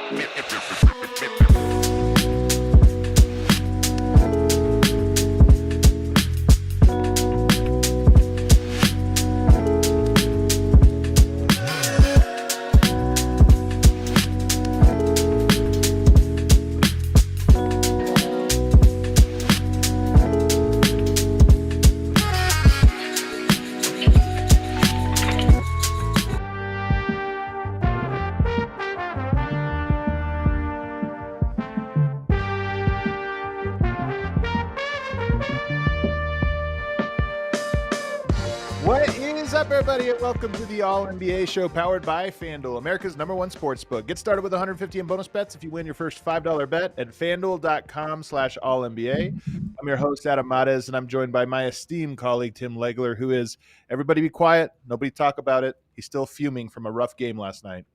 What is up, everybody, and welcome to the All-NBA show powered by FanDuel, America's #1 sportsbook. Get started with $150 in bonus bets if you win your first $5 bet at FanDuel.com/All-NBA. I'm your host, Adam Mares, and I'm joined by my esteemed colleague, Tim Legler, who is, everybody be quiet, nobody talk about it. He's still fuming from a rough game last night.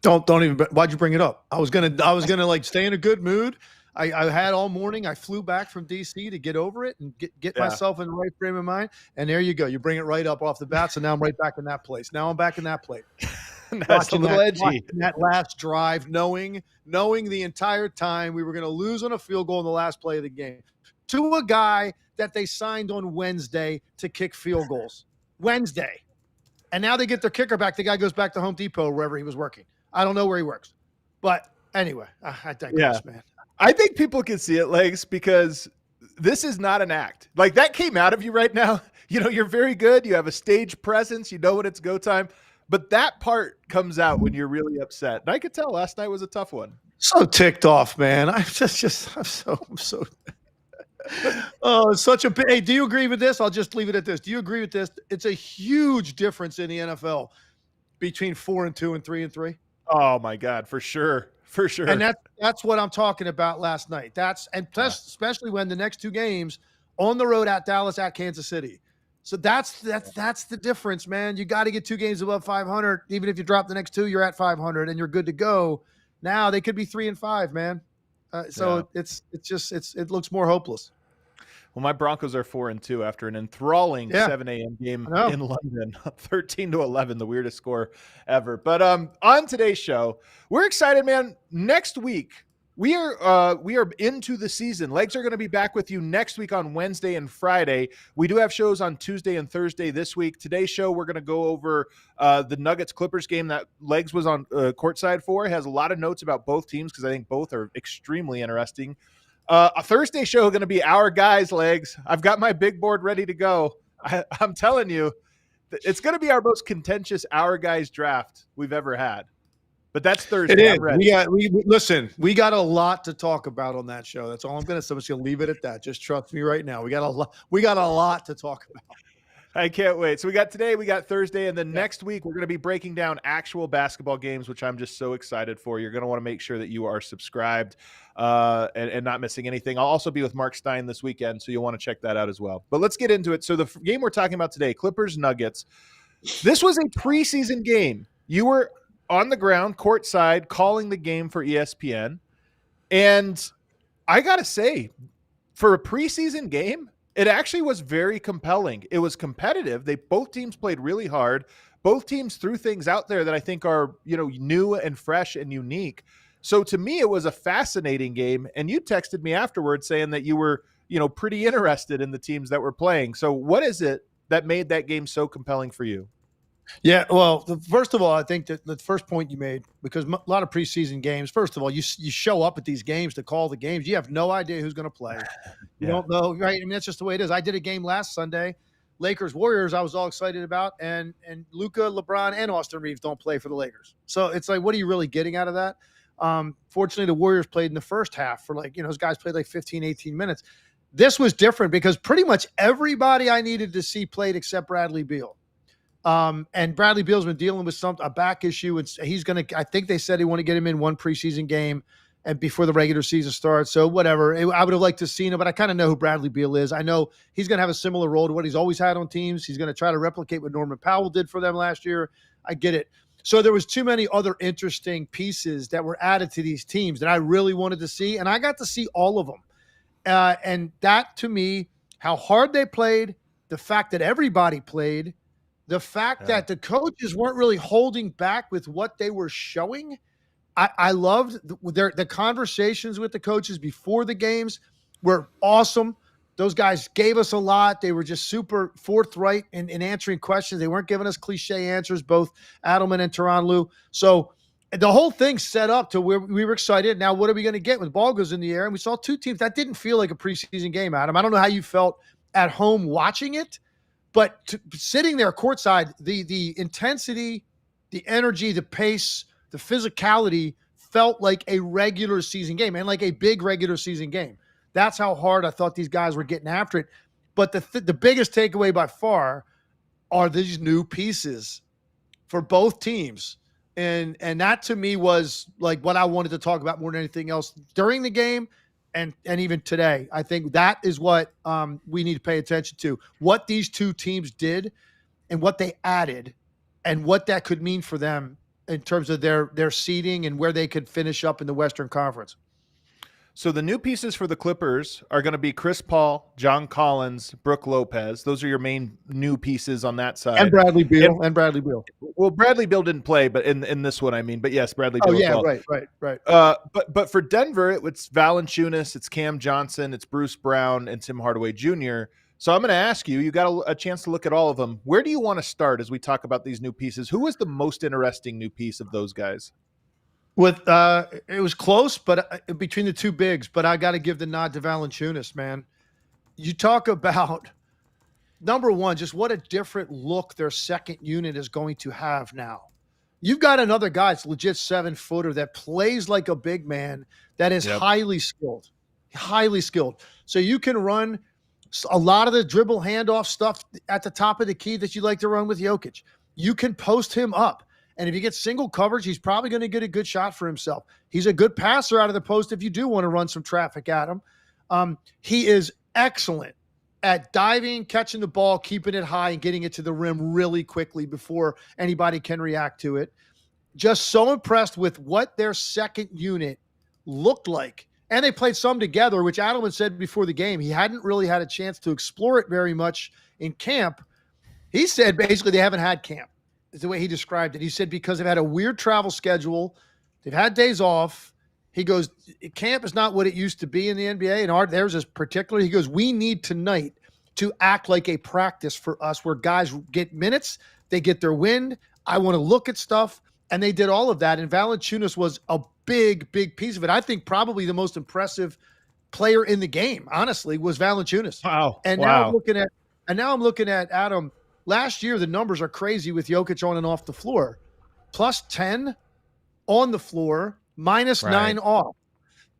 Don't even. Why'd you bring it up? I was gonna like stay in a good mood. I had all morning. I flew back from DC to get over it and get myself in the right frame of mind. And there you go. You bring it right up off the bat. So now I'm right back in that place. Now I'm back in that place. That's a little edgy. That last drive, knowing the entire time we were going to lose on a field goal in the last play of the game to a guy that they signed on Wednesday to kick field goals. Wednesday. And now they get their kicker back. The guy goes back to Home Depot, wherever he was working. I don't know where he works. But anyway, I digress, man. I think people can see it, Legs, because this is not an act. Like, that came out of you right now. You know, you're very good. You have a stage presence. You know when it's go time. But that part comes out when you're really upset. And I could tell last night was a tough one. So ticked off, man. I'm so oh, such a hey, do you agree with this? I'll just leave it at this. Do you agree with this? It's a huge difference in the NFL between 4-2 and 3-3. Oh my God, for sure. For sure. And that's what I'm talking about last night. Especially when the next two games on the road at Dallas, at Kansas City. So that's the difference, man. You got to get two games above 500. Even if you drop the next two, you're at 500 and you're good to go. Now they could be 3-5, man. It looks more hopeless. Well, my Broncos are 4-2 after an enthralling 7 a.m. game in London, 13-11, the weirdest score ever. But on today's show, we're excited, man. Next week, we are into the season. Legs are going to be back with you next week on Wednesday and Friday. We do have shows on Tuesday and Thursday this week. Today's show, we're going to go over the Nuggets-Clippers game that Legs was on courtside for. It has a lot of notes about both teams because I think both are extremely interesting. A Thursday show going to be our guys, Legs. I've got my big board ready to go. I'm telling you, it's going to be our most contentious our guys draft we've ever had. But that's Thursday. It is. We got a lot to talk about on that show. That's all I'm going to say. I'm just going to leave it at that. Just trust me right now. We got a lot to talk about. I can't wait. So we got today, we got Thursday, and then next week we're going to be breaking down actual basketball games, which I'm just so excited for. You're going to want to make sure that you are subscribed and not missing anything. I'll also be with Mark Stein this weekend, so you'll want to check that out as well. But let's get into it. So the game we're talking about today, Clippers-Nuggets, this was a preseason game. You were on the ground, courtside, calling the game for ESPN. And I got to say, for a preseason game, it actually was very compelling. It was competitive. Both teams played really hard. Both teams threw things out there that I think are, new and fresh and unique. So to me, it was a fascinating game. And you texted me afterwards saying that you were, pretty interested in the teams that were playing. So what is it that made that game so compelling for you? Yeah, well, first of all, I think that the first point you made, because a lot of preseason games, first of all, you show up at these games to call the games. You have no idea who's going to play. You don't know, right? I mean, that's just the way it is. I did a game last Sunday, Lakers-Warriors, I was all excited about, and Luka, LeBron, and Austin Reeves don't play for the Lakers. So it's like, what are you really getting out of that? Fortunately, the Warriors played in the first half for those guys played like 15, 18 minutes. This was different because pretty much everybody I needed to see played except Bradley Beal. And Bradley Beal's been dealing with a back issue, and he's going to, I think they said they want to get him in one preseason game and before the regular season starts. So whatever, I would have liked to see him, but I kind of know who Bradley Beal is. I know he's going to have a similar role to what he's always had on teams. He's going to try to replicate what Norman Powell did for them last year. I get it. So there was too many other interesting pieces that were added to these teams that I really wanted to see. And I got to see all of them. And that, to me, how hard they played, the fact that everybody played, the fact that the coaches weren't really holding back with what they were showing, I loved the conversations with the coaches before the games were awesome. Those guys gave us a lot. They were just super forthright in answering questions. They weren't giving us cliche answers, both Adelman and Taranlu. So the whole thing set up to where we were excited. Now, what are we going to get when the ball goes in the air? And we saw two teams. That didn't feel like a preseason game, Adam. I don't know how you felt at home watching it, but sitting there courtside, the intensity, the energy, the pace, the physicality felt like a regular season game and like a big regular season game. That's how hard I thought these guys were getting after it. But the biggest takeaway by far are these new pieces for both teams. And that to me was like what I wanted to talk about more than anything else during the game and even today. I think that is what we need to pay attention to. What these two teams did and what they added and what that could mean for them in terms of their seeding and where they could finish up in the Western Conference. So the new pieces for the Clippers are going to be Chris Paul, John Collins, Brook Lopez. Those are your main new pieces on that side. And Bradley Beal. Well, Bradley Beal didn't play, but in this one, I mean. But yes, Bradley Beal. Oh, yeah, as well. right. But for Denver, it's Valančiūnas, it's Cam Johnson, it's Bruce Brown, and Tim Hardaway Jr. So I'm going to ask you, you got a chance to look at all of them. Where do you want to start as we talk about these new pieces? Who was the most interesting new piece of those guys? It was close, but between the two bigs, but I got to give the nod to Valančiūnas, man. You talk about number one, just what a different look their second unit is going to have now. You've got another guy, it's legit 7-footer that plays like a big man that is highly skilled. So you can run a lot of the dribble handoff stuff at the top of the key that you like to run with Jokic. You can post him up. And if he gets single coverage, he's probably going to get a good shot for himself. He's a good passer out of the post if you do want to run some traffic at him. He is excellent at diving, catching the ball, keeping it high, and getting it to the rim really quickly before anybody can react to it. Just so impressed with what their second unit looked like. And they played some together, which Adelman said before the game. He hadn't really had a chance to explore it very much in camp. He said basically they haven't had camp. Is the way he described it. He said because they've had a weird travel schedule, they've had days off. He goes, camp is not what it used to be in the NBA, and theirs is particular. He goes, we need tonight to act like a practice for us where guys get minutes, they get their wind. I want to look at stuff, and they did all of that, and Valančiūnas was a big, big piece of it. I think probably the most impressive player in the game, honestly, was Valančiūnas. Wow. Now I'm looking at Adam. Last year, the numbers are crazy with Jokic on and off the floor. Plus 10 on the floor, minus 9 off.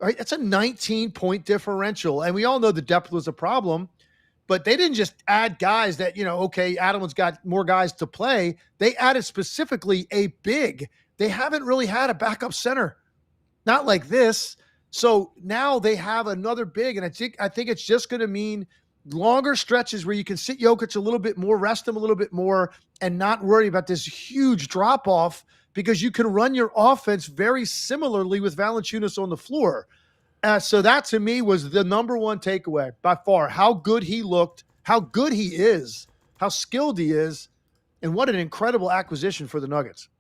Right? That's a 19-point differential. And we all know the depth was a problem, but they didn't just add guys that, Adam's got more guys to play. They added specifically a big. They haven't really had a backup center. Not like this. So now they have another big, and I think it's just going to mean longer stretches where you can sit Jokic a little bit more, rest him a little bit more, and not worry about this huge drop-off because you can run your offense very similarly with Valančiūnas on the floor. So that, to me, was the number one takeaway by far. How good he looked, how good he is, how skilled he is, and what an incredible acquisition for the Nuggets.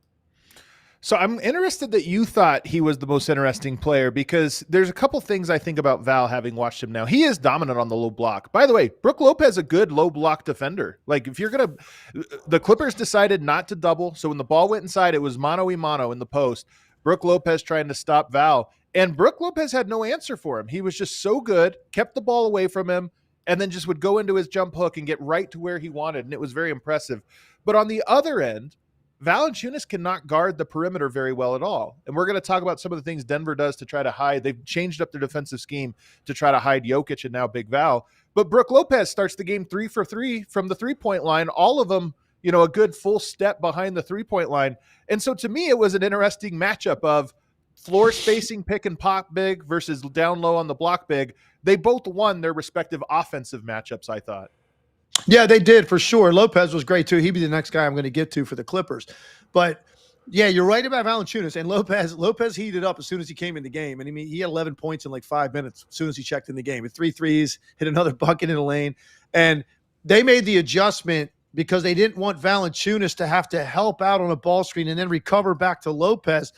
So I'm interested that you thought he was the most interesting player because there's a couple things I think about Val having watched him now. He is dominant on the low block. By the way, Brook Lopez is a good low block defender. Like if you're going to – the Clippers decided not to double. So when the ball went inside, it was mano-a-mano in the post. Brook Lopez trying to stop Val. And Brook Lopez had no answer for him. He was just so good, kept the ball away from him, and then just would go into his jump hook and get right to where he wanted. And it was very impressive. But on the other end, Valančiūnas cannot guard the perimeter very well at all. And we're going to talk about some of the things Denver does to try to hide. They've changed up their defensive scheme to try to hide Jokic and now Big Val. But Brook Lopez starts the game 3 for 3 from the three-point line. All of them, a good full step behind the three-point line. And so to me, it was an interesting matchup of floor spacing pick and pop big versus down low on the block big. They both won their respective offensive matchups, I thought. Yeah, they did for sure. Lopez was great too. He'd be the next guy I'm going to get to for the Clippers. But yeah, you're right about Valančiūnas, and Lopez heated up as soon as he came in the game. And I mean, he had 11 points in like 5 minutes as soon as he checked in the game. With 3 threes, hit another bucket in the lane. And they made the adjustment because they didn't want Valančiūnas to have to help out on a ball screen and then recover back to Lopez.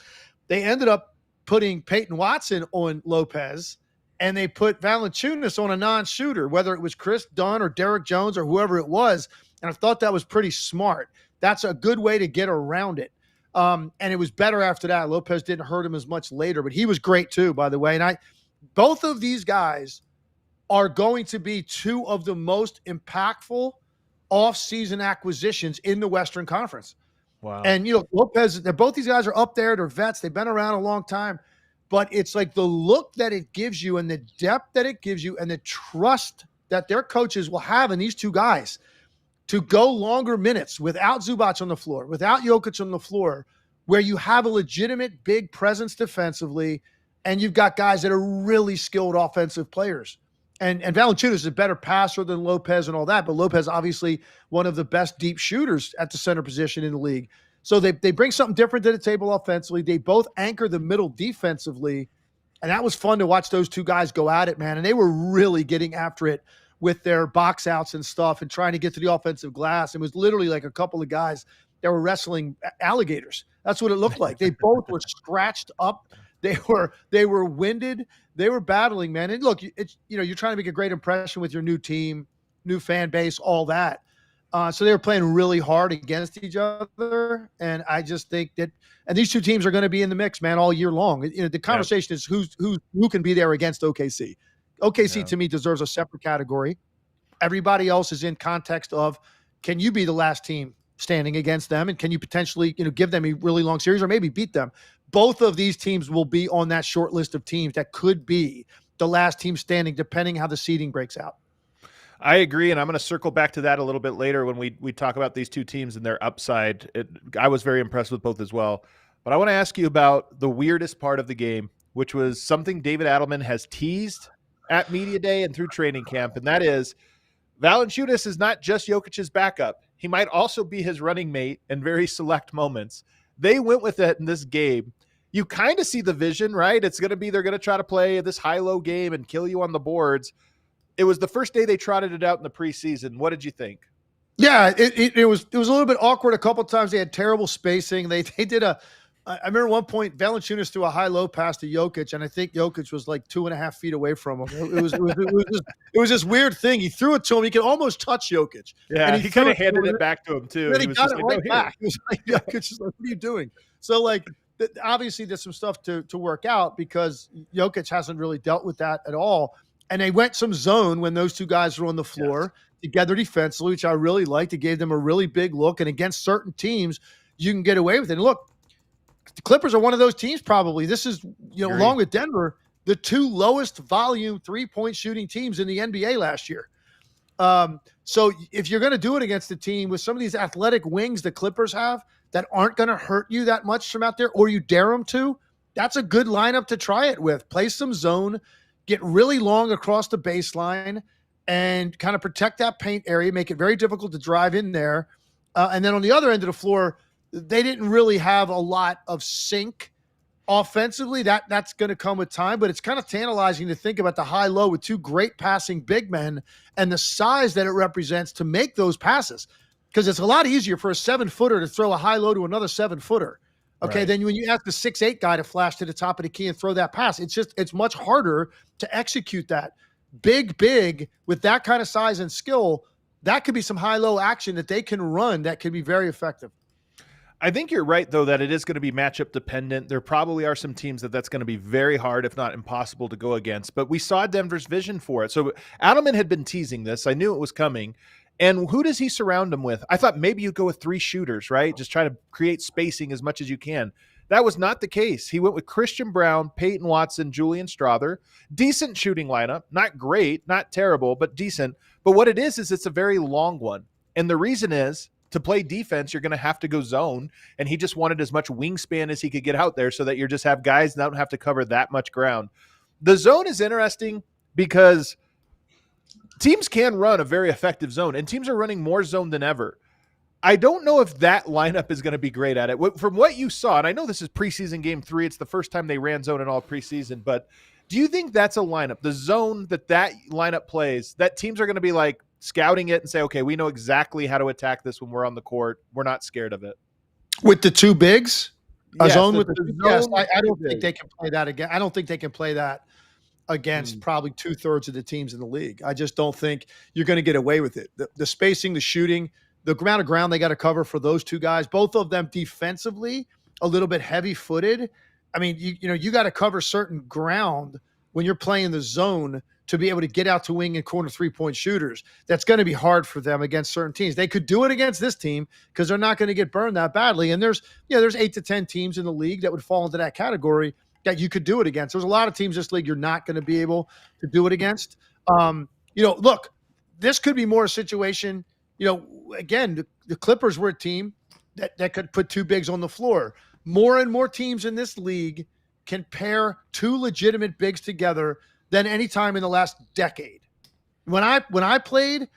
they ended up putting Peyton Watson on Lopez, and they put Valančiūnas on a non-shooter, whether it was Chris Dunn or Derek Jones or whoever it was. And I thought that was pretty smart. That's a good way to get around it. And it was better after that. Lopez didn't hurt him as much later, but he was great too, by the way. And both of these guys are going to be two of the most impactful off-season acquisitions in the Western Conference. Wow. And, Lopez, both these guys are up there. They're vets. They've been around a long time. But it's like the look that it gives you and the depth that it gives you and the trust that their coaches will have in these two guys to go longer minutes without Zubac on the floor, without Jokic on the floor, where you have a legitimate big presence defensively and you've got guys that are really skilled offensive players. And Valančiūnas is a better passer than Lopez and all that, but Lopez obviously one of the best deep shooters at the center position in the league. So they bring something different to the table offensively. They both anchor the middle defensively, and that was fun to watch those two guys go at it, man. And they were really getting after it with their box outs and stuff and trying to get to the offensive glass. It was literally like a couple of guys that were wrestling alligators. That's what it looked like. They both were scratched up. They were winded. They were battling, man. And look, you're trying to make a great impression with your new team, new fan base, all that. So they were playing really hard against each other. And I just think that, and these two teams are going to be in the mix, man, all year long. The conversation is who can be there against OKC. OKC to me deserves a separate category. Everybody else is in context of, can you be the last team standing against them? And can you potentially, give them a really long series or maybe beat them? Both of these teams will be on that short list of teams that could be the last team standing, depending how the seeding breaks out. I agree, and I'm going to circle back to that a little bit later when we talk about these two teams and their upside. I was very impressed with both as well. But I want to ask you about the weirdest part of the game, which was something David Adelman has teased at Media Day and through training camp, and that is Valančiūnas is not just Jokic's backup. He might also be his running mate in very select moments. They went with it in this game. You kind of see the vision, right? It's going to be they're going to try to play this high-low game and kill you on the boards. It was the first day they trotted it out in the preseason. What did you think? Yeah, it was a little bit awkward. A couple of times they had terrible spacing. They did I remember one point Valančiūnas threw a high-low pass to Jokic, and I think Jokic was like 2.5 feet away from him. It was this weird thing. He threw it to him. He could almost touch Jokic. Yeah, and he kind of handed it back to him too. And he got it right back. He was like, Jokic is like, what are you doing? So like, obviously there's some stuff to work out because Jokic hasn't really dealt with that at all. And they went some zone when those two guys were on the floor together defensively, which I really liked. It gave them a really big look. And against certain teams, you can get away with it. And look, the Clippers are one of those teams probably. This is, along with Denver, the two lowest volume three-point shooting teams in the NBA last year. So if you're going to do it against a team with some of these athletic wings the Clippers have that aren't going to hurt you that much from out there, or you dare them to, that's a good lineup to try it with. Play some zone, get really long across the baseline, and kind of protect that paint area, make it very difficult to drive in there. And then on the other end of the floor, they didn't really have a lot of sync offensively. That's going to come with time, but it's kind of tantalizing to think about the high-low with two great passing big men and the size that it represents to make those passes. Because it's a lot easier for a 7-footer to throw a high-low to another 7-footer. Okay, right. Then when you ask the 6'8" guy to flash to the top of the key and throw that pass, it's much harder to execute that. Big with that kind of size and skill, that could be some high-low action that they can run that could be very effective. I think you're right, though, that it is going to be matchup dependent. There probably are some teams that's going to be very hard, if not impossible, to go against. But we saw Denver's vision for it. So Adelman had been teasing this. I knew it was coming. And who does he surround him with? I thought maybe you go with 3 shooters, right? Just try to create spacing as much as you can. That was not the case. He went with Christian Braun, Peyton Watson, Julian Strawther. Decent shooting lineup. Not great, not terrible, but decent. But what it is it's a very long one. And the reason is, to play defense, you're going to have to go zone, and he just wanted as much wingspan as he could get out there so that you just have guys that don't have to cover that much ground. The zone is interesting because teams can run a very effective zone, and teams are running more zone than ever. I don't know if that lineup is going to be great at it. From what you saw, and I know this is preseason game 3, it's the first time they ran zone in all preseason, but do you think that's a lineup, the zone that lineup plays, that teams are going to be like, scouting it and say, okay, we know exactly how to attack this when we're on the court. We're not scared of it. With the 2 bigs? A Yes, zone the with the the yes, zone I is don't think big. they can play that again. I don't think they can play that against Mm. probably 2/3 of the teams in the league. I just don't think you're gonna get away with it. The spacing, the shooting, the amount of ground they gotta cover for those 2 guys, both of them defensively, a little bit heavy-footed. I mean, you gotta cover certain ground when you're playing the zone to be able to get out to wing and corner three-point shooters. That's gonna be hard for them against certain teams. They could do it against this team because they're not gonna get burned that badly, and there's 8 to 10 teams in the league that would fall into that category that you could do it against. There's a lot of teams in this league you're not going to be able to do it against. Look, this could be more a situation. Again, the Clippers were a team that could put 2 bigs on the floor. More and more teams in this league can pair 2 legitimate bigs together than any time in the last decade. When I played,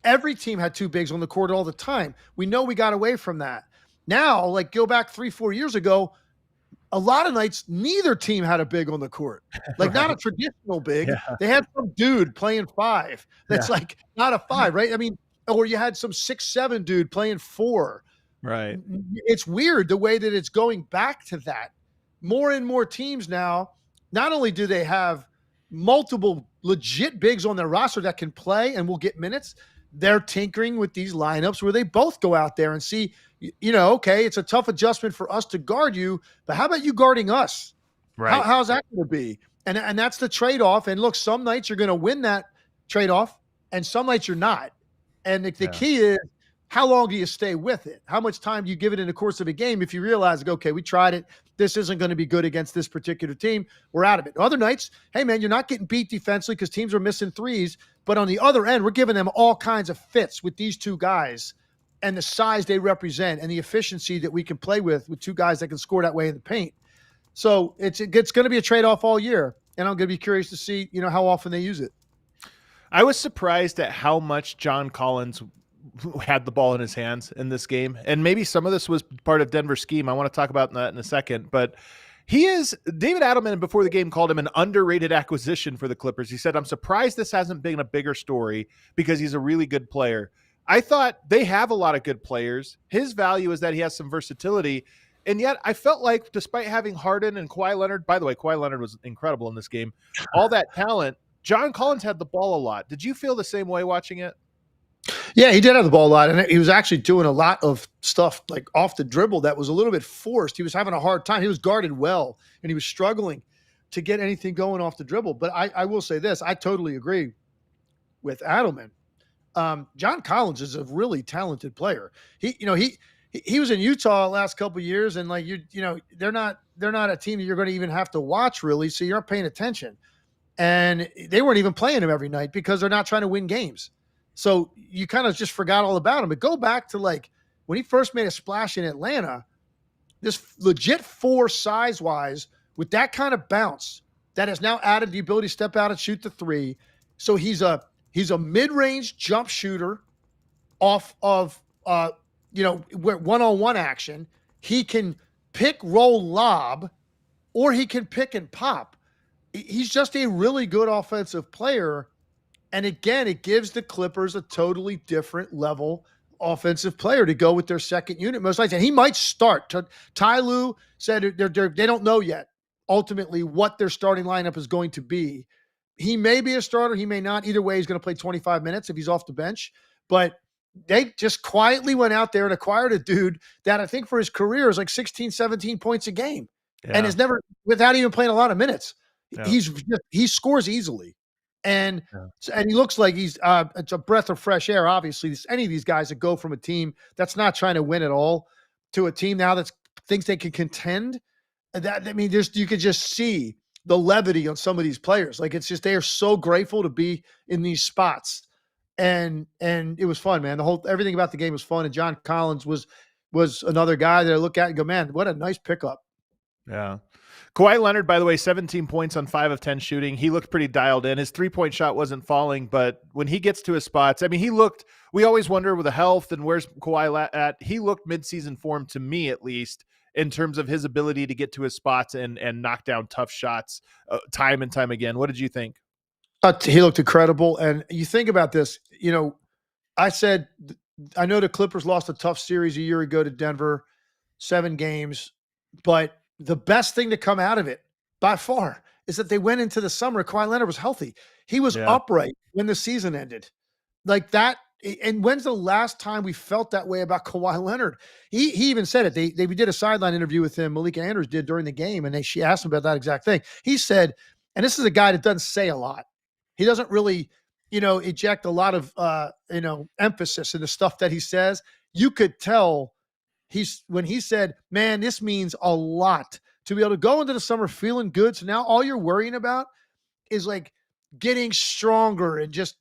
every team had 2 bigs on the court all the time. We know we got away from that. Now, like go back 3-4 years ago, a lot of nights, neither team had a big on the court. Like not a Right. traditional big. Yeah. They had some dude playing 5. That's Yeah. like not a 5, right? I mean, or you had some 6'7" dude playing 4. Right. It's weird the way that it's going back to that. More and more teams now, not only do they have multiple legit bigs on their roster that can play and will get minutes, they're tinkering with these lineups where they both go out there and see, okay, it's a tough adjustment for us to guard you, but how about you guarding us? Right. How's that going to be? And that's the trade-off. And look, some nights you're going to win that trade-off, and some nights you're not. And the Yeah. key is, how long do you stay with it? How much time do you give it in the course of a game if you realize, okay, we tried it. This isn't going to be good against this particular team. We're out of it. Other nights, hey, man, you're not getting beat defensively because teams are missing threes. But on the other end, we're giving them all kinds of fits with these 2 guys and the size they represent and the efficiency that we can play with 2 guys that can score that way in the paint. So it's going to be a trade-off all year. And I'm going to be curious to see, how often they use it. I was surprised at how much John Collins had the ball in his hands in this game. And maybe some of this was part of Denver's scheme. I want to talk about that in a second. But David Adelman before the game called him an underrated acquisition for the Clippers. He said, I'm surprised this hasn't been a bigger story because he's a really good player. I thought they have a lot of good players. His value is that he has some versatility. And yet I felt like despite having Harden and Kawhi Leonard, by the way, Kawhi Leonard was incredible in this game, all that talent, John Collins had the ball a lot. Did you feel the same way watching it? Yeah, he did have the ball a lot, and he was actually doing a lot of stuff like off the dribble that was a little bit forced. He was having a hard time. He was guarded well, and he was struggling to get anything going off the dribble. But I will say this: I totally agree with Adelman. John Collins is a really talented player. He was in Utah the last couple of years, and like they're not a team that you're going to even have to watch really, so you're not paying attention. And they weren't even playing him every night because they're not trying to win games. So you kind of just forgot all about him. But go back to like when he first made a splash in Atlanta, this legit 4 size-wise with that kind of bounce that has now added the ability to step out and shoot the 3. So he's a mid-range jump shooter off of one-on-one action. He can pick, roll, lob, or he can pick and pop. He's just a really good offensive player. And again, it gives the Clippers a totally different level offensive player to go with their second unit most likely. And he might start. Ty Lue said they don't know yet ultimately what their starting lineup is going to be. He may be a starter. He may not. Either way, he's going to play 25 minutes if he's off the bench. But they just quietly went out there and acquired a dude that I think for his career is like 16, 17 points a game. Yeah. And has never, without even playing a lot of minutes, Yeah. he scores easily. And he looks like he's it's a breath of fresh air. Obviously, any of these guys that go from a team that's not trying to win at all to a team now that thinks they can contend. You could just see the levity on some of these players. Like it's just they are so grateful to be in these spots, and it was fun, man. Everything about the game was fun. And John Collins was another guy that I look at and go, man, what a nice pickup. Yeah. Kawhi Leonard, by the way, 17 points on 5 of 10 shooting. He looked pretty dialed in. His 3-point shot wasn't falling, but when he gets to his spots, I mean, we always wonder with the health and where's Kawhi at. He looked midseason form to me, at least, in terms of his ability to get to his spots and knock down tough shots time and time again. What did you think? He looked incredible. And you think about this, I said, I know the Clippers lost a tough series a year ago to Denver, 7 games. But the best thing to come out of it by far is that they went into the summer. Kawhi Leonard was healthy. He was Yeah. upright when the season ended. Like that. And when's the last time we felt that way about Kawhi Leonard? He even said it. We did a sideline interview with him. Malika Andrews did during the game, and she asked him about that exact thing. He said, and this is a guy that doesn't say a lot. He doesn't really, eject a lot of, emphasis in the stuff that he says. You could tell when he said, man, this means a lot to be able to go into the summer feeling good. So now all you're worrying about is like getting stronger and just,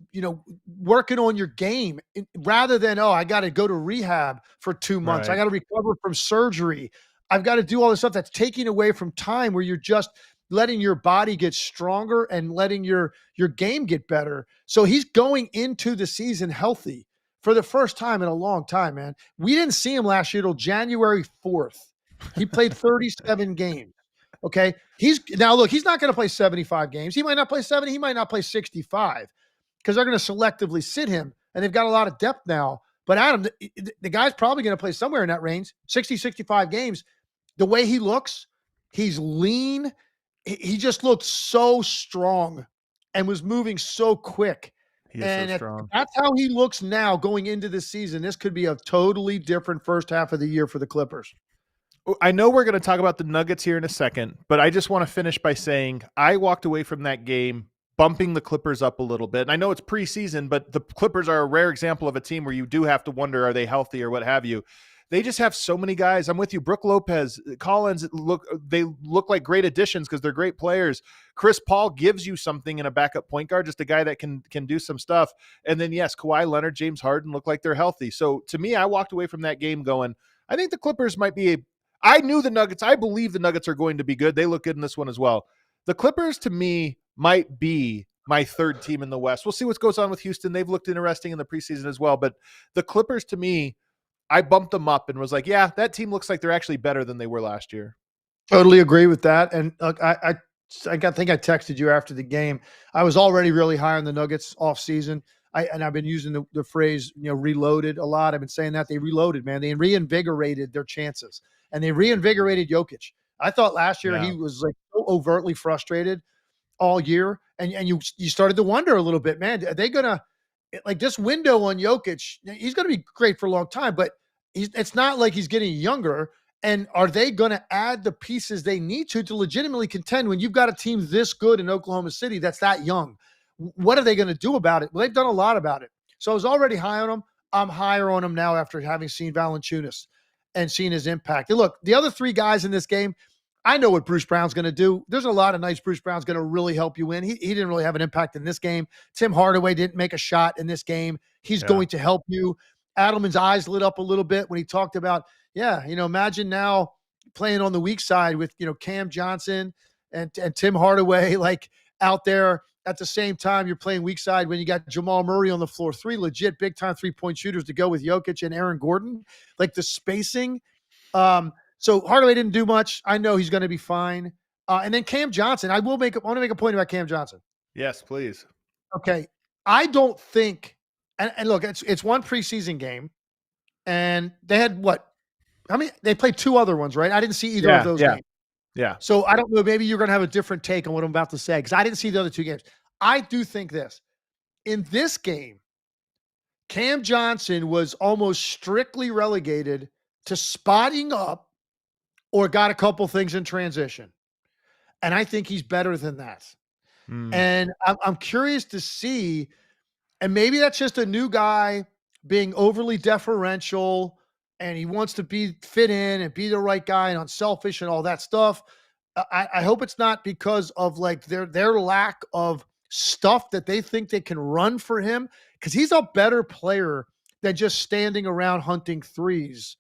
working on your game rather than, I got to go to rehab for 2 months. Right. I got to recover from surgery. I've got to do all this stuff that's taking away from time where you're just letting your body get stronger and letting your game get better. So he's going into the season healthy for the first time in a long time, man. We didn't see him last year till January 4th. He played 37 games. Okay. He's not going to play 75 games. He might not play 70. He might not play 65 because they're going to selectively sit him. And they've got a lot of depth now. But Adam, the guy's probably going to play somewhere in that range, 60, 65 games. The way he looks, he's lean. He just looked so strong and was moving so quick. He is so strong. That's how he looks now going into the season. This could be a totally different first half of the year for the Clippers. I know we're going to talk about the Nuggets here in a second, but I just want to finish by saying I walked away from that game bumping the Clippers up a little bit. And I know it's preseason, but the Clippers are a rare example of a team where you do have to wonder, are they healthy or what have you? They just have so many guys. I'm with you. Brook Lopez, Collins, they look like great additions because they're great players. Chris Paul gives you something in a backup point guard, just a guy that can do some stuff. And then, yes, Kawhi Leonard, James Harden look like they're healthy. So to me, I walked away from that game going, I think the Clippers might be I believe the Nuggets are going to be good. They look good in this one as well. The Clippers, to me, might be my third team in the West. We'll see what goes on with Houston. They've looked interesting in the preseason as well. But the Clippers, to me, I bumped them up and was like, yeah, that team looks like they're actually better than they were last year. Totally agree with that. And I think I texted you after the game. I was already really high on the Nuggets off season. I've been using the phrase, reloaded a lot. I've been saying that they reloaded, man. They reinvigorated their chances and they reinvigorated Jokic. I thought last year he was like so overtly frustrated all year. And you started to wonder a little bit, man, are they going to, like this window on Jokic, he's going to be great for a long time, but it's not like he's getting younger. And are they going to add the pieces they need to legitimately contend when you've got a team this good in Oklahoma City that's that young? What are they going to do about it? Well, they've done a lot about it. So I was already high on them. I'm higher on them now after having seen Valančiūnas and seen his impact. And look, the other three guys in this game, I know what Bruce Brown's going to do. There's a lot of nights Bruce Brown's going to really help you win. He didn't really have an impact in this game. Tim Hardaway didn't make a shot in this game. He's going to help you. Adelman's eyes lit up a little bit when he talked about, imagine now playing on the weak side with, Cam Johnson and Tim Hardaway, like out there at the same time you're playing weak side when you got Jamal Murray on the floor, three legit big-time three-point shooters to go with Jokic and Aaron Gordon. Like the spacing, so Hardaway didn't do much. I know he's going to be fine. And then Cam Johnson, I want to make a point about Cam Johnson. Yes, please. Okay. I don't think, and look, it's one preseason game and they had they played two other ones, right? I didn't see either of those games. Yeah. So I don't know. Maybe you're going to have a different take on what I'm about to say because I didn't see the other two games. I do think this. In this game, Cam Johnson was almost strictly relegated to spotting up or got a couple things in transition. And I think he's better than that. And I'm curious to see, and maybe that's just a new guy being overly deferential and he wants to fit in and be the right guy and unselfish and all that stuff. I hope it's not because of like their lack of stuff that they think they can run for him, because he's a better player than just standing around hunting threes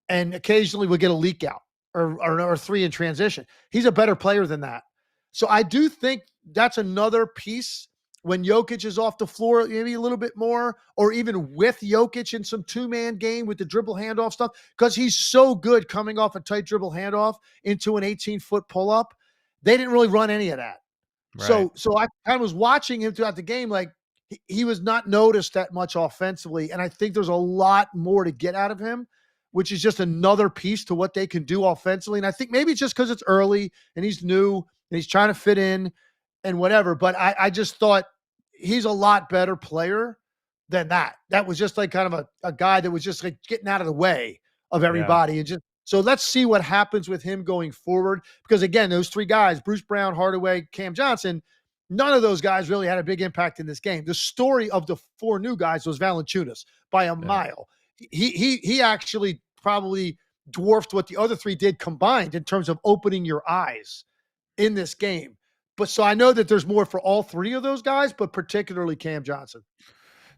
and occasionally we'll get a leak out or three in transition. He's a better player than that. So I do think that's another piece when Jokic is off the floor, maybe a little bit more, or even with Jokic in some two-man game with the dribble handoff stuff, because he's so good coming off a tight dribble handoff into an 18-foot pull-up. They didn't really run any of that. Right. So I kind of was watching him throughout the game, like he was not noticed that much offensively, and I think there's a lot more to get out of him which is just another piece to what they can do offensively. And I think maybe it's just because it's early and he's new and he's trying to fit in and whatever. But I just thought he's a lot better player than that. That was just like kind of a guy that was just like getting out of the way of everybody. And just so let's see what happens with him going forward. Because again, those three guys, Bruce Brown, Hardaway, Cam Johnson, none of those guys really had a big impact in this game. The story of the four new guys was Valančiūnas by a mile. He actually probably dwarfed what the other three did combined in terms of opening your eyes in this game. But so I know that there's more for all three of those guys, but particularly Cam Johnson.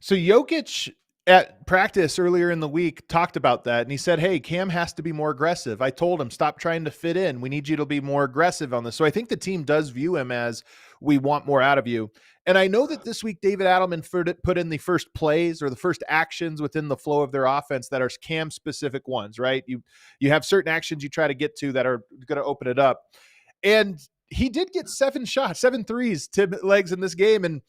So Jokic at practice earlier in the week talked about that, and he said, hey, Cam has to be more aggressive. I told him, stop trying to fit in. We need you to be more aggressive on this. So I think the team does view him as, we want more out of you. And I know that this week David Adelman put in the first plays or the first actions within the flow of their offense that are Cam specific ones, right? You have certain actions you try to get to that are going to open it up. And he did get 7 threes to legs in this game. And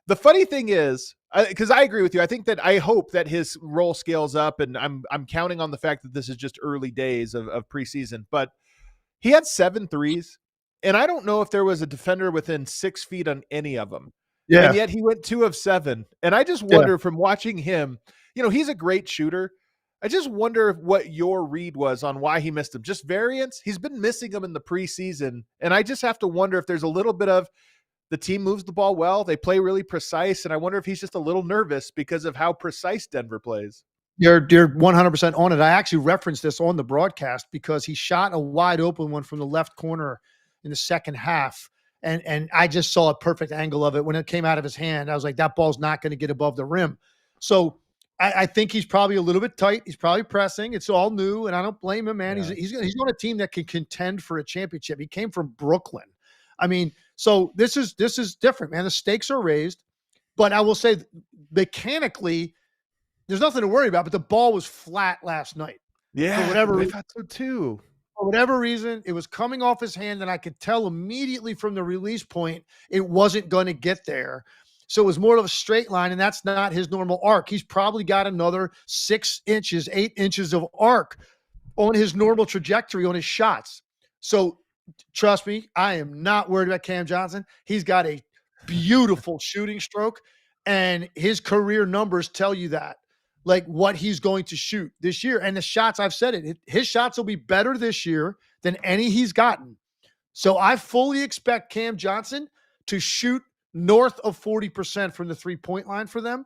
the funny thing is, because I agree with you, I hope that his role scales up, and I'm counting on the fact that this is just early days of preseason, but he had 7 threes, and I don't know if there was a defender within 6 feet on any of them. Yeah. And yet he went 2 of 7. And I just wonder from watching him, he's a great shooter. I just wonder what your read was on why he missed him. Just variance. He's been missing them in the preseason. And I just have to wonder if there's a little bit of the team moves the ball well. They play really precise. And I wonder if he's just a little nervous because of how precise Denver plays. You're 100% on it. I actually referenced this on the broadcast because he shot a wide open one from the left corner in the second half. And I just saw a perfect angle of it when it came out of his hand. I was like, that ball's not going to get above the rim. So I think he's probably a little bit tight. He's probably pressing. It's all new, and I don't blame him, man. Yeah. He's on a team that can contend for a championship. He came from Brooklyn. I mean, so this is different, man. The stakes are raised, but I will say mechanically, there's nothing to worry about. But the ball was flat last night. Yeah, for whatever reason. I thought so too. For whatever reason, it was coming off his hand, and I could tell immediately from the release point it wasn't going to get there. So it was more of a straight line, and that's not his normal arc. He's probably got another 6 inches, 8 inches of arc on his normal trajectory on his shots. So trust me, I am not worried about Cam Johnson. He's got a beautiful shooting stroke, and his career numbers tell you that, like what he's going to shoot this year. And the shots, I've said it, his shots will be better this year than any he's gotten. So I fully expect Cam Johnson to shoot north of 40% from the 3-point line for them.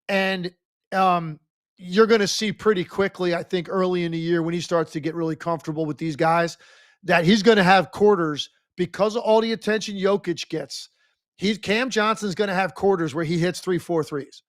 And you're going to see pretty quickly, I think, early in the year when he starts to get really comfortable with these guys, that he's going to have quarters because of all the attention Jokic gets. Cam Johnson's going to have quarters where he hits 3-4 threes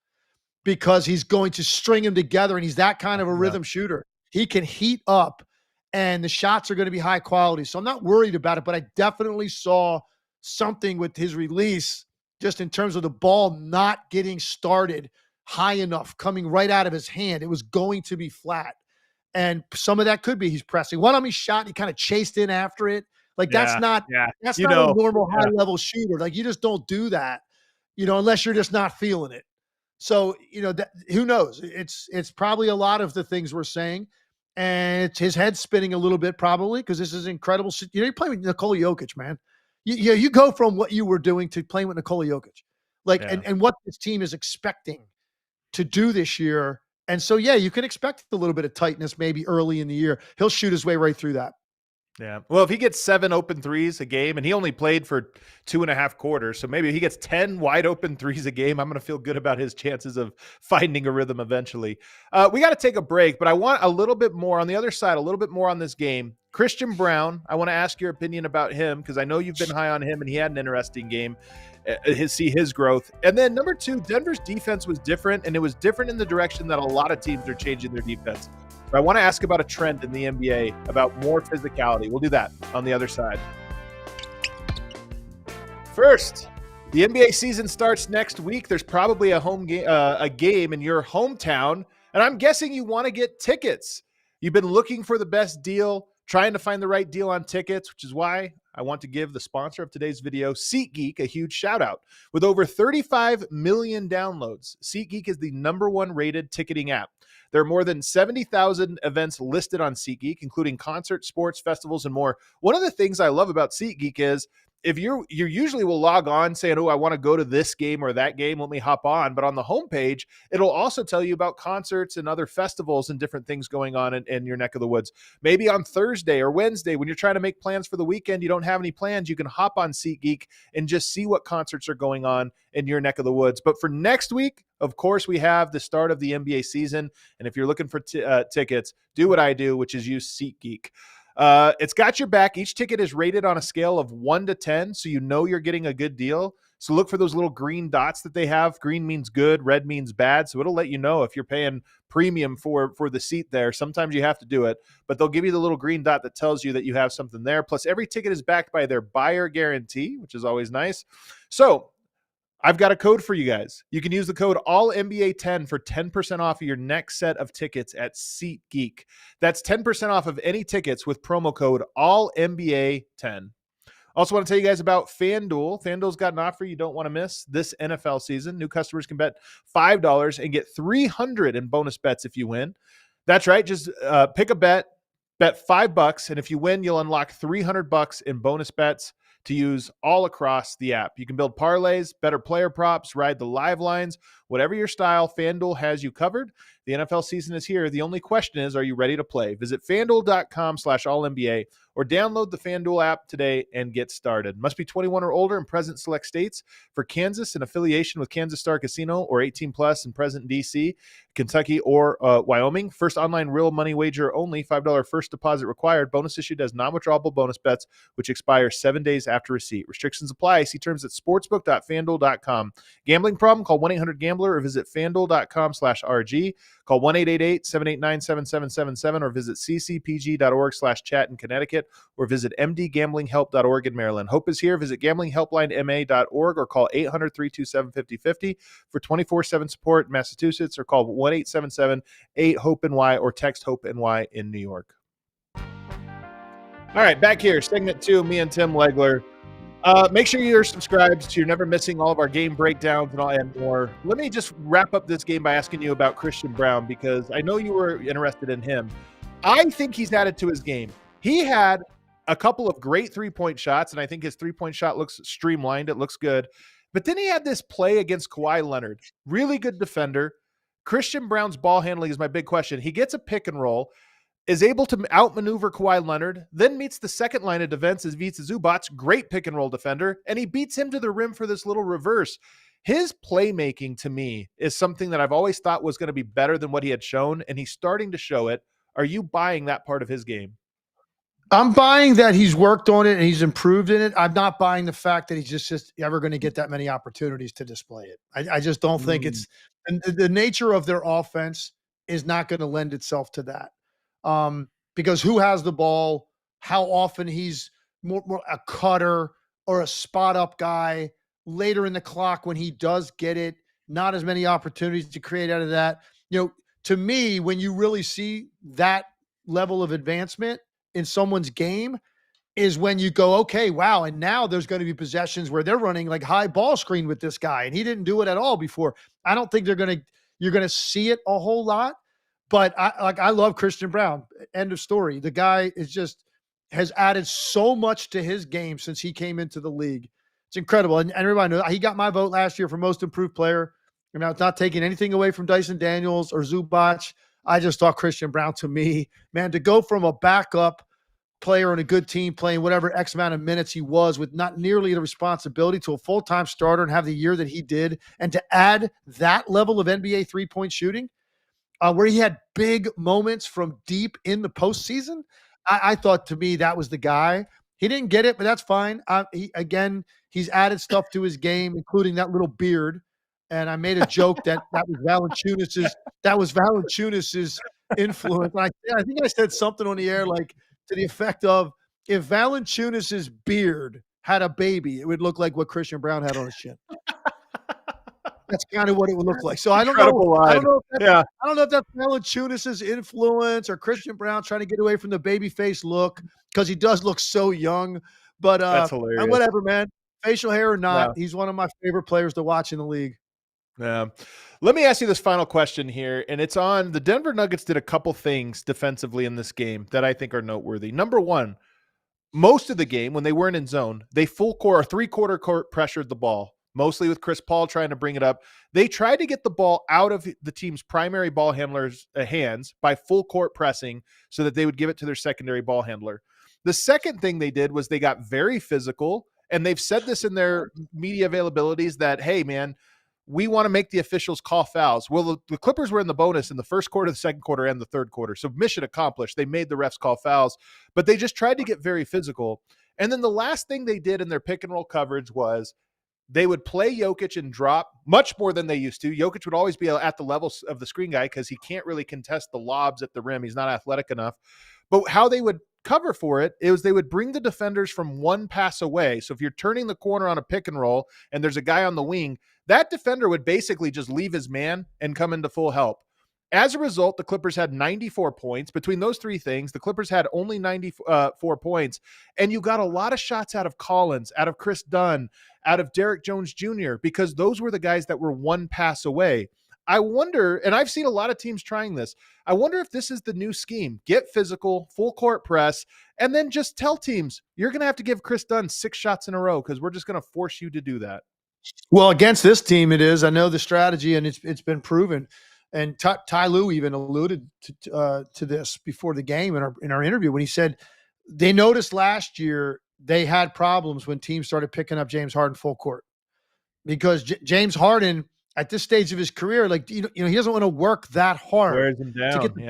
because he's going to string them together, and he's that kind of a rhythm shooter. He can heat up, and the shots are going to be high quality. So I'm not worried about it, but I definitely saw something with his release just in terms of the ball not getting started high enough, coming right out of his hand. It was going to be flat. And some of that could be he's pressing. One on me shot, he kind of chased in after it. Like that's not a normal high-level shooter. Like you just don't do that, unless you're just not feeling it. So, who knows? It's probably a lot of the things we're saying. And it's his head spinning a little bit probably because this is incredible. You're playing with Nikola Jokic, man. You go from what you were doing to playing with Nikola Jokic, and what this team is expecting to do this year. And so, you can expect a little bit of tightness maybe early in the year. He'll shoot his way right through that. Yeah. Well, if he gets 7 open threes a game, and he only played for 2.5 quarters, so maybe if he gets 10 wide open threes a game, I'm going to feel good about his chances of finding a rhythm eventually. We got to take a break, but I want a little bit more on the other side, a little bit more on this game. Christian Braun, I want to ask your opinion about him because I know you've been high on him, and he had an interesting game. See his growth. And then number 2, Denver's defense was different, and it was different in the direction that a lot of teams are changing their defense. But I want to ask about a trend in the NBA about more physicality. We'll do that on the other side. First, the NBA season starts next week. There's probably a game in your hometown, and I'm guessing you want to get tickets. You've been looking for the best deal. trying to find the right deal on tickets, which is why I want to give the sponsor of today's video, SeatGeek, a huge shout out. With over 35 million downloads, SeatGeek is the #1 rated ticketing app. There are more than 70,000 events listed on SeatGeek, including concerts, sports, festivals, and more. One of the things I love about SeatGeek is if you usually will log on saying, oh, I want to go to this game or that game, let me hop on. But on the homepage, it'll also tell you about concerts and other festivals and different things going on in your neck of the woods. Maybe on Thursday or Wednesday, when you're trying to make plans for the weekend, you don't have any plans, you can hop on SeatGeek and just see what concerts are going on in your neck of the woods. But for next week, of course, we have the start of the NBA season. And if you're looking for tickets, do what I do, which is use SeatGeek. It's got your back. Each ticket is rated on a scale of 1 to 10, so you know you're getting a good deal. So look for those little green dots that they have. Green means good, red means bad. So it'll let you know if you're paying premium for the seat there. Sometimes you have to do it, but they'll give you the little green dot that tells you that you have something there. Plus, every ticket is backed by their buyer guarantee, which is always nice. So I've got a code for you guys. You can use the code ALLNBA10 for 10% off of your next set of tickets at SeatGeek. That's 10% off of any tickets with promo code ALLNBA10. Also want to tell you guys about FanDuel. FanDuel's got an offer you don't want to miss this NFL season. New customers can bet $5 and get $300 in bonus bets if you win. That's right. Just pick a bet $5, and if you win, you'll unlock $300 in bonus bets to use all across the app. You can build parlays, better player props, ride the live lines, whatever your style, FanDuel has you covered. The NFL season is here. The only question is, are you ready to play? Visit FanDuel.com/AllNBA or download the FanDuel app today and get started. Must be 21 or older and present select states. For Kansas, an affiliation with Kansas Star Casino, or 18 plus and present in D.C., Kentucky, or Wyoming. First online real money wager only. $5 first deposit required. Bonus issued as non-withdrawable bonus bets, which expire 7 days after receipt. Restrictions apply. See terms at sportsbook.fanduel.com. Gambling problem? Call 1-800-GAMBLER or visit fanduel.com/RG. Call 1-888-789-7777 or visit ccpg.org/chat in Connecticut or visit mdgamblinghelp.org in Maryland. Hope is here. Visit gamblinghelplinema.org or call 800-327-5050 for 24/7 support in Massachusetts or call 1-877-8-HOPE-NY or text HOPE-NY in New York. All right, back here, segment 2, me and Tim Legler. Make sure you're subscribed so you're never missing all of our game breakdowns and all and more. Let me just wrap up this game by asking you about Christian Braun, because I know you were interested in him. I think he's added to his game. He had a couple of great three-point shots, and I think his three-point shot looks streamlined. It looks good. But then he had this play against Kawhi Leonard. Really good defender. Christian Braun's ball handling is my big question. He gets a pick and roll, is able to outmaneuver Kawhi Leonard, then meets the second line of defense as Ivica Zubac, great pick and roll defender, and he beats him to the rim for this little reverse. His playmaking, to me, is something that I've always thought was going to be better than what he had shown, and he's starting to show it. Are you buying that part of his game? I'm buying that he's worked on it and he's improved in it. I'm not buying the fact that he's just ever going to get that many opportunities to display it. I just don't think it's – and the nature of their offense is not going to lend itself to that. Because who has the ball, how often he's more a cutter or a spot up guy later in the clock when he does get it, not as many opportunities to create out of that. You know, to me, when you really see that level of advancement in someone's game is when you go, okay, wow. And now there's going to be possessions where they're running like high ball screen with this guy. And he didn't do it at all before. I don't think you're going to see it a whole lot. But I love Christian Braun. End of story. The guy has added so much to his game since he came into the league. It's incredible. And everybody knows he got my vote last year for most improved player. And now it's not taking anything away from Dyson Daniels or Zubac. I just thought Christian Braun, to me, man, to go from a backup player on a good team playing whatever X amount of minutes he was with not nearly the responsibility to a full-time starter and have the year that he did, and to add that level of NBA three-point shooting, where he had big moments from deep in the postseason. I thought, to me, that was the guy. He didn't get it, but that's fine. He's added stuff to his game, including that little beard. And I made a joke that was Valanciunas' influence. And I think I said something on the air like to the effect of, if Valanciunas' beard had a baby, it would look like what Christian Braun had on his chin. That's kind of what it would look like. So I don't know. Incredible line. I don't know if that's Valanciunas' influence or Christian Braun trying to get away from the baby face look because he does look so young. But That's and hilarious. whatever, man. Facial hair or not, Yeah. he's one of my favorite players to watch in the league. Yeah. Let me ask you this final question here, and it's on the Denver Nuggets did a couple things defensively in this game that I think are noteworthy. Number one, most of the game when they weren't in zone, they full court or three-quarter court pressured the ball, mostly with Chris Paul trying to bring it up. They tried to get the ball out of the team's primary ball handlers' hands by full court pressing so that they would give it to their secondary ball handler. The second thing they did was they got very physical, and they've said this in their media availabilities that, hey, man, we want to make the officials call fouls. Well, the Clippers were in the bonus in the first quarter, the second quarter, and the third quarter. So mission accomplished. They made the refs call fouls, but they just tried to get very physical. And then the last thing they did in their pick and roll coverage was they would play Jokic and drop much more than they used to. Jokic would always be at the level of the screen guy because he can't really contest the lobs at the rim. He's not athletic enough. But how they would cover for it is they would bring the defenders from one pass away. So if you're turning the corner on a pick and roll and there's a guy on the wing, that defender would basically just leave his man and come into full help. As a result, the Clippers had 94 points. Between those three things, the Clippers had only 94 points. And you got a lot of shots out of Collins, out of Chris Dunn, out of Derek Jones Jr., because those were the guys that were one pass away. I wonder, and I've seen a lot of teams trying this, I wonder if this is the new scheme. Get physical, full court press, and then just tell teams, you're going to have to give Chris Dunn 6 shots in a row because we're just going to force you to do that. Well, against this team, it is. I know the strategy, and it's been proven. And Ty Lue even alluded to this before the game in our interview when he said they noticed last year they had problems when teams started picking up James Harden full court because James Harden at this stage of his career, like he doesn't want to work that hard Wears him down. to get the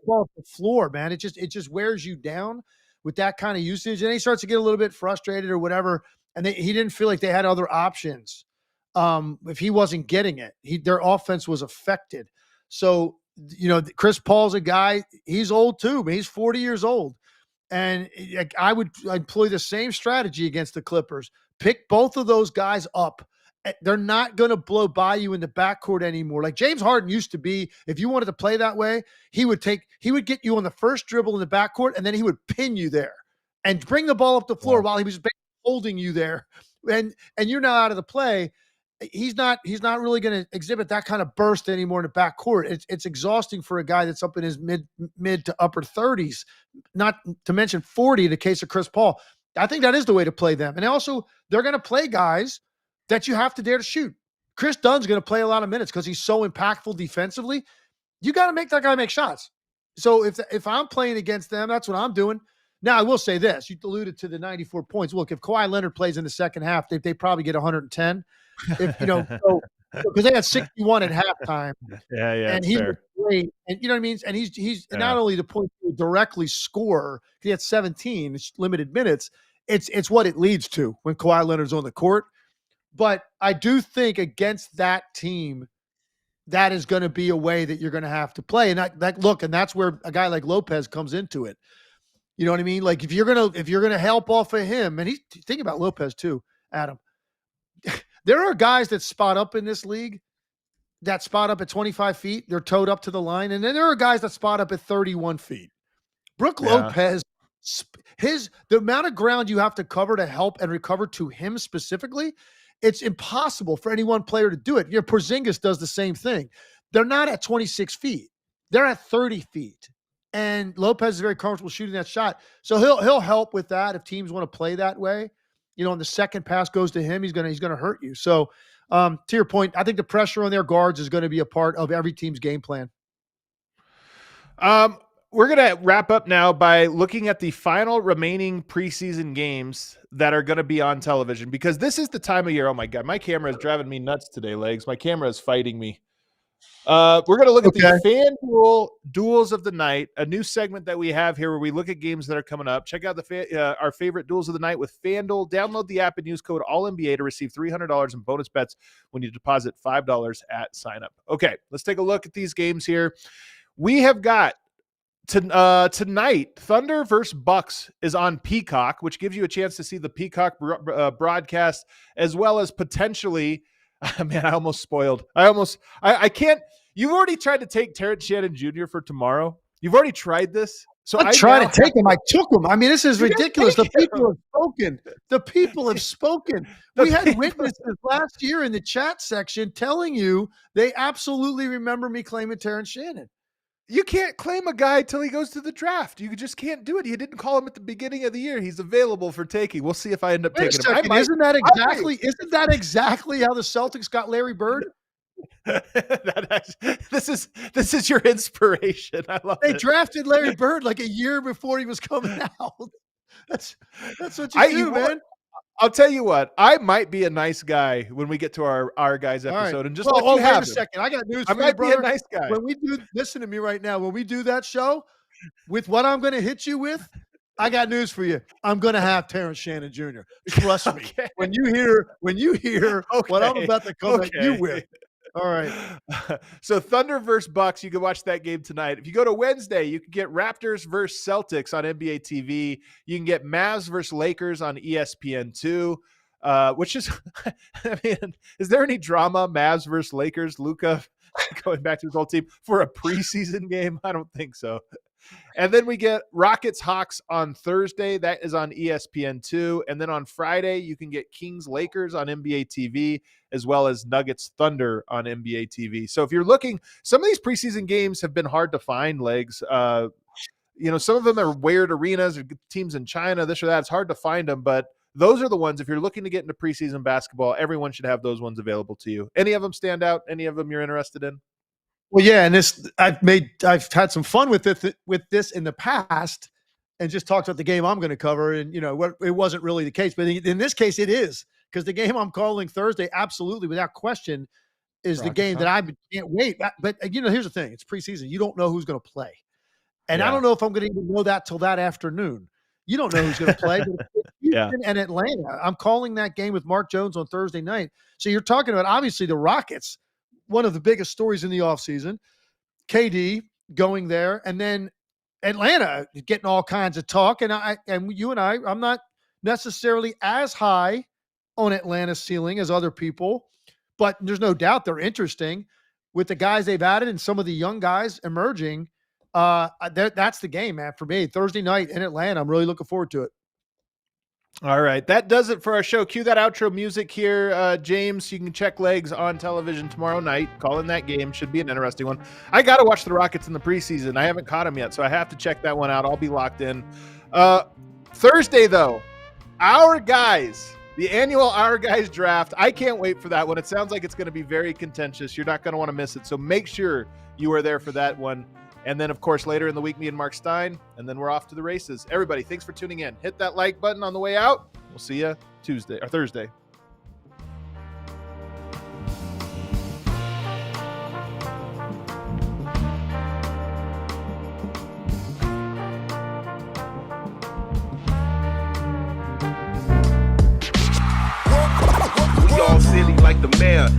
ball off the floor, man. It just wears you down with that kind of usage, and he starts to get a little bit frustrated or whatever. And he didn't feel like they had other options. If he wasn't getting it, their offense was affected. So, Chris Paul's a guy, he's old too, but he's 40 years old. And I would employ the same strategy against the Clippers. Pick both of those guys up. They're not going to blow by you in the backcourt anymore. Like James Harden used to be, if you wanted to play that way, he would get you on the first dribble in the backcourt, and then he would pin you there and bring the ball up the floor while he was holding you there, and you're now out of the play. He's not really going to exhibit that kind of burst anymore in the backcourt. It's exhausting for a guy that's up in his mid to upper 30s, not to mention 40 in the case of Chris Paul. I think that is the way to play them. And also, they're going to play guys that you have to dare to shoot. Chris Dunn's going to play a lot of minutes because he's so impactful defensively. You got to make that guy make shots. So if I'm playing against them, that's what I'm doing. Now, I will say this. You alluded to the 94 points. Look, if Kawhi Leonard plays in the second half, they probably get 110. Because they had 61 at halftime. Yeah, and he was great. And you know what I mean? And he's not only the point to directly score, he had 17, it's limited minutes. It's what it leads to when Kawhi Leonard's on the court. But I do think against that team, that is going to be a way that you're going to have to play. And and that's where a guy like Lopez comes into it. You know what I mean? Like if you're gonna help off of him, and think about Lopez too, Adam. There are guys that spot up in this league that spot up at 25 feet. They're towed up to the line, and then there are guys that spot up at 31 feet. Brook Lopez, the amount of ground you have to cover to help and recover to him specifically, it's impossible for any one player to do it. Porzingis does the same thing. They're not at 26 feet. They're at 30 feet. And Lopez is very comfortable shooting that shot. So he'll help with that if teams want to play that way. And the second pass goes to him, he's gonna hurt you. So to your point, I think the pressure on their guards is going to be a part of every team's game plan. We're going to wrap up now by looking at the final remaining preseason games that are going to be on television, because this is the time of year. Oh my God, my camera is driving me nuts today, Legs. My camera is fighting me. We're going to look at the FanDuel Duels of the Night, a new segment that we have here where we look at games that are coming up. Check out our favorite Duels of the Night with FanDuel. Download the app and use code ALLNBA to receive $300 in bonus bets when you deposit $5 at signup. Okay, let's take a look at these games here. We have got tonight, Thunder versus Bucks is on Peacock, which gives you a chance to see the Peacock broadcast, as well as potentially Man, I almost spoiled. I can't. You've already tried to take Terrence Shannon Jr. for tomorrow. You've already tried this. So I tried to take him. I took him. I mean, this is ridiculous. The people have spoken. The people have spoken. We had witnesses last year in the chat section telling you they absolutely remember me claiming Terrence Shannon. You can't claim a guy till he goes to the draft. You just can't do it. You didn't call him at the beginning of the year. He's availthis for taking. We'll see if I end up taking him. Isn't that exactly how the Celtics got Larry Bird? This is your inspiration. I love it. They drafted Larry Bird like a year before he was coming out. That's what you do, man. I'll tell you what. I might be a nice guy when we get to our guys episode, and just wait a second. I got news for you, brother. I might be a nice guy. When we do, listen to me right now. When we do that show, with what I'm going to hit you with, I got news for you. I'm going to have Terrence Shannon Jr. Trust me. When you hear what I'm about to come at you with. All right. So Thunder versus Bucks, you can watch that game tonight. If you go to Wednesday, you can get Raptors versus Celtics on NBA TV. You can get Mavs versus Lakers on ESPN2, which is, I mean, is there any drama, Mavs versus Lakers, Luka going back to his old team for a preseason game? I don't think so. And then we get Rockets Hawks on Thursday. That is on ESPN2. And then on Friday, you can get Kings Lakers on NBA TV, as well as Nuggets Thunder on NBA TV. So if you're looking, some of these preseason games have been hard to find, Legs. Some of them are weird arenas or teams in China, this or that. It's hard to find them, but those are the ones. If you're looking to get into preseason basketball, everyone should have those ones available to you. Any of them stand out? Any of them you're interested in? Well, yeah, and I've had some fun with this in the past, and just talked about the game I'm going to cover, and it wasn't really the case, but in this case, it is, because the game I'm calling Thursday, absolutely without question, is the game that I can't wait. But here's the thing: it's preseason. You don't know who's going to play, and I don't know if I'm going to even know that till that afternoon. You don't know who's going to play. But Houston and Atlanta. I'm calling that game with Mark Jones on Thursday night. So you're talking about obviously the Rockets. One of the biggest stories in the offseason, KD going there, and then Atlanta getting all kinds of talk. And I'm not necessarily as high on Atlanta's ceiling as other people, but there's no doubt they're interesting with the guys they've added and some of the young guys emerging. That's the game, man, for me. Thursday night in Atlanta. I'm really looking forward to it. All right. That does it for our show. Cue that outro music here, James. You can check Legs on television tomorrow night. Calling that game. Should be an interesting one. I got to watch the Rockets in the preseason. I haven't caught them yet, so I have to check that one out. I'll be locked in. Thursday, though, Our Guys, the annual Our Guys draft. I can't wait for that one. It sounds like it's going to be very contentious. You're not going to want to miss it, so make sure you are there for that one. And then, of course, later in the week, me and Mark Stein, and then we're off to the races. Everybody, thanks for tuning in. Hit that like button on the way out. We'll see you Thursday. We all silly like the mayor.